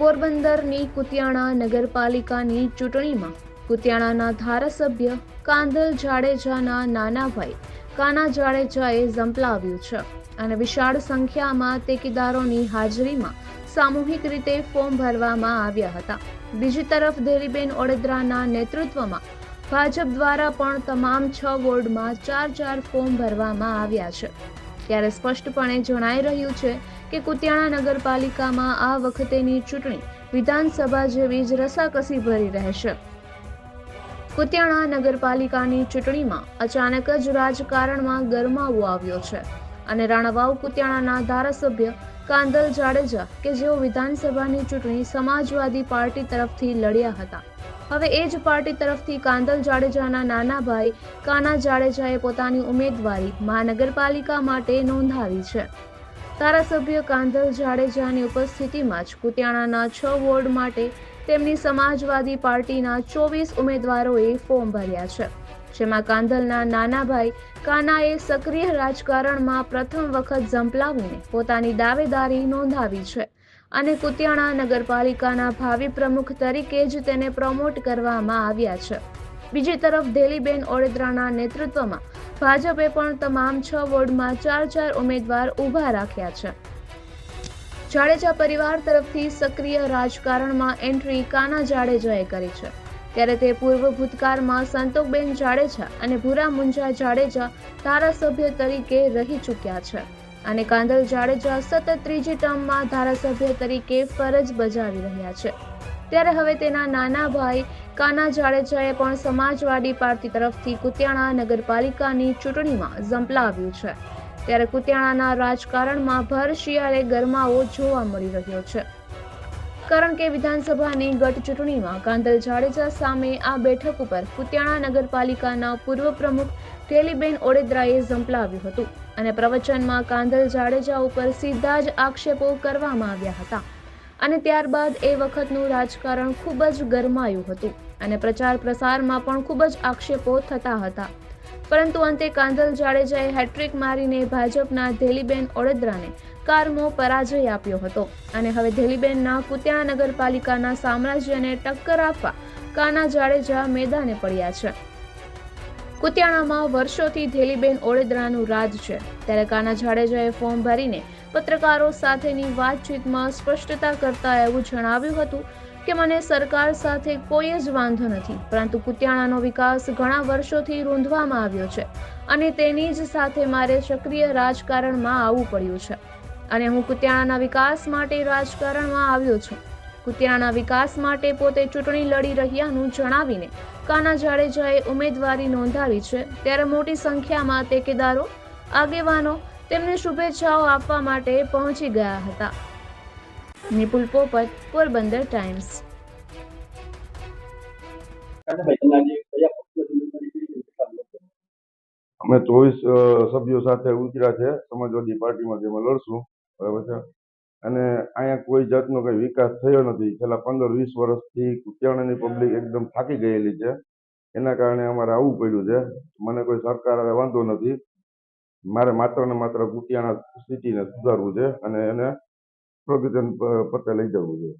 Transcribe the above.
પોરબંદરની કુતિયાણા નગરપાલિકાની ચૂંટણીમાં કુતિયાણાના ધારાસભ્ય કાંધલ જાડેજાના નાના ભાઈ કાના જાડેજાએ ઝંપલાવ્યું છે અને વિશાળ સંખ્યામાં ટેકેદારોની હાજરીમાં સામૂહિક રીતે ફોર્મ ભરવામાં આવ્યા હતા। બીજી તરફ ધેલીબેન ઓડેદરાના નેતૃત્વમાં ભાજપ દ્વારા પણ તમામ 6 વોર્ડમાં 4 ફોર્મ ભરવામાં આવ્યા છે। ત્યારે સ્પષ્ટપણે જણાઈ રહ્યું છે કે કુતિયાણા નગરપાલિકામાં આ વખતેની ચૂંટણી વિધાનસભા જેવી જ રસાકસી ભરી રહેશે। કુતિયાણા નગરપાલિકાની ચૂંટણીમાં અચાનક જ રાજકારણમાં ગરમાવો આવ્યો છે અને રાણાવાવ કુતિયાણાના ધારાસભ્ય કાંધલ જાડેજા કે જેઓ વિધાનસભાની ચૂંટણી સમાજવાદી પાર્ટી તરફથી લડ્યા હતા, હવે એ જ પાર્ટી તરફથી કાંધલ જાડેજાના નાના ભાઈ કાના જાડેજાએ પોતાની ઉમેદવારી મહાનગરપાલિકા માટે નોંધાવી છે। ધારાસભ્ય કાંધલ જાડેજાની ઉપસ્થિતિમાં જ કુતિયાણાના 6 વોર્ડ માટે તેમની સમાજવાદી પાર્ટીના 24 ઉમેદવારોએ ફોર્મ ભર્યા છે, જેમાં કાંધલના નાના ભાઈ કાનાએ સક્રિય રાજકારણમાં પ્રથમ વખત ઝંપલાવીને પોતાની દાવેદારી નોંધાવી છે અને કુતિયાણા નગરપાલિકાના ભાવિ પ્રમુખ તરીકે જ તેને પ્રમોટ કરવામાં આવ્યા છે। બીજી તરફ ધેલીબેન ઓડેદરાના નેતૃત્વમાં ભાજપે પણ તમામ 6 વોર્ડમાં 4 ઉમેદવાર ઊભા રાખ્યા છે। જાડેજા પરિવાર તરફથી સક્રિય રાજકારણમાં એન્ટ્રી કાના જાડેજાએ કરી છે, ત્યારે તે પૂર્વ ભૂતકાળમાં સંતોકબેન જાડેજા અને ભૂરા મુંજા જાડેજા ધારાસભ્ય તરીકે રહી ચૂક્યા છે અને કાંધલ જાડેજા સતત ત્રીજી ટર્મમાં ધારાસભ્ય તરીકે ફરજ બજાવી રહ્યા છે। ત્યારે હવે તેના નાના ભાઈ કાના જાડેજાએ પણ સમાજવાદી પાર્ટી તરફથી કુતિયાણા નગરપાલિકાની ચૂંટણીમાં ઝંપલાવ્યું છે। ત્યારે કુતિયાણાના રાજકારણમાં ભર શિયાળે ગરમાવો જોવા મળી રહ્યો છે, કારણ કે વિધાનસભાની ગત ચૂંટણીમાં કાંધલ જાડેજા સામે આ બેઠક ઉપર કુતિયાણા નગરપાલિકાના પૂર્વ પ્રમુખ ધેલીબેન ઓડેદરાએ ઝંપલાવ્યું હતું અને પ્રવચનમાં કાંધલ જાડેજા ઉપર સીધા જ આક્ષેપો કરવામાં આવ્યા હતા અને ત્યારબાદ એ વખતનું રાજકારણ ખૂબ જ ગરમાયું હતું અને પ્રચાર પ્રસારમાં પણ ખૂબ જ આક્ષેપો થતા હતા, પરંતુ અંતે કાંધલ જાડેજાએ હેટ્રિક મારીને ભાજપના ધેલીબેન ઓડેદરાને કારમો પરાજય આપ્યો હતો અને હવે ધેલીબેનના કુતિયાણા નગરપાલિકાના સામ્રાજ્યને ટક્કર આપવા કાના જાડેજા મેદાને પડ્યા છે। કુતિયાણામાં વર્ષોથી ધેલીબેન ઓડેદરાનું રાજ છે, ત્યારે કાના જાડેજાએ ફોર્મ ભરીને પત્રકારો સાથેની વાતચીતમાં સ્પષ્ટતા કરતા એવું જણાવ્યું હતું કે મને સરકાર સાથે કોઈ જ વાંધો નથી, પરંતુ કુતિયાણાનો વિકાસ ઘણા વર્ષોથી રૂંધવામાં આવ્યો છે અને તેની જ સાથે મારે સક્રિય રાજકારણમાં આવવું પડ્યું છે અને હું કુતિયાણાના વિકાસ માટે રાજકારણમાં આવ્યો છું। કુતિયાણાના વિકાસ માટે પોતે ચૂંટણી લડી રહ્યાનું જણાવીને કાના જાડેજાએ ઉમેદવારી નોંધાવી છે, ત્યારે મોટી સંખ્યામાં ટેકેદારો, આગેવાનો તેમને શુભેચ્છાઓ આપવા માટે પહોંચી ગયા હતા। નિપુલ પોપટ, પોરબંદર ટાઈમ્સ। અમે 24 સભ્યો સાથે ઉતર્યા છે સમાજવાદી પાર્ટીમાં, જેમાં લડશું, બરાબર છે। અને અહીંયા કોઈ જાતનો કઈ વિકાસ થયો નથી। છેલ્લા 15-20 વર્ષથી કુતિયાણાની પબ્લિક એકદમ થાકી ગયેલી છે, એના કારણે અમારે આવવું પડ્યું છે। મને કોઈ સરકાર વાંધો નથી, મારે માત્ર ને માત્ર કુતિયાણા સિટીને સુધારવું છે અને એને પ્રગતિના પથે લઈ જવું છે।